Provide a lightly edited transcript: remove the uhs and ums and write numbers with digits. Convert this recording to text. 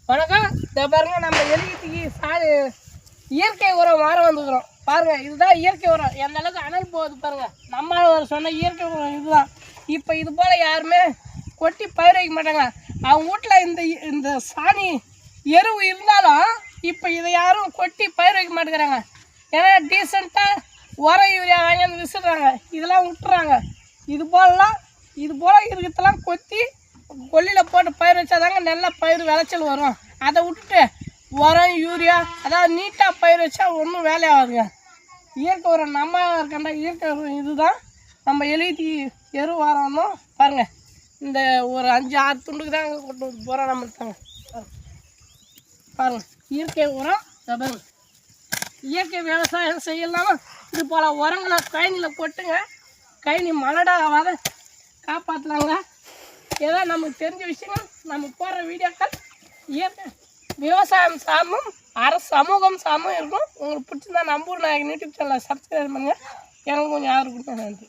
வணக்கம். இதை பாருங்கள், நம்ம எலிக்கு இயற்கை உரம் மாற வந்துக்கிறோம் பாருங்கள். இதுதான் இயற்கை உரம். எந்த அளவுக்கு அனல் போகுது பாருங்கள். நம்ம சொன்ன இயற்கை உரம் இதுதான். இப்போ இது போல் யாருமே கொட்டி பயிர் வைக்க மாட்டாங்க. அவங்க வீட்டில் இந்த சாணி எருவு இருந்தாலும் இப்போ இதை யாரும் கொட்டி பயிர் வைக்க மாட்டேங்கிறாங்க. ஏன்னா டீசெண்டாக உரம் யூரியா வாங்கி வந்து விசிடுறாங்க, இதெல்லாம் விட்டுறாங்க. இது போல் இருக்கிறதெல்லாம் கொத்தி கொல்லியில் போட்டு பயிர் வச்சாதாங்க நல்லா பயிர் விளைச்சல் வரும். அதை விட்டுட்டு உரம் யூரியா அதாவது நீட்டாக பயிர் வச்சா ஒன்றும் வேலையாகாதுங்க. இயற்கை உரம் நம்ம இருக்கின்ற இயற்கை உரம் இதுதான். நம்ம எழுதி எரு வரணும் பாருங்கள். இந்த ஒரு 5-6 துண்டுக்கு தான் கொண்டு வந்து போகிறோம். நம்ம இருக்காங்க பாருங்கள். இயற்கை உரம் பாருங்கள். இயற்கை விவசாயம் செய்யலாம். இது போல் உரங்களை கழனியில் கொட்டுங்க. கழனி மலடா ஆகாத காப்பாற்றலாங்க. ஏதோ நமக்கு தெரிஞ்ச விஷயங்கள் நம்ம போடுற வீடியோக்கள் இயற்கை விவசாயம் சார்ந்தும் சமூகம் சார்ந்தும் இருக்கும். உங்களுக்கு பிடிச்சிருந்தா நம்பூர் நாயகன் யூடியூப் சேனலை சப்ஸ்கிரைப் பண்ணுங்கள். எனக்கு கொஞ்சம் ஆதரவு கொடுத்தா நன்றி.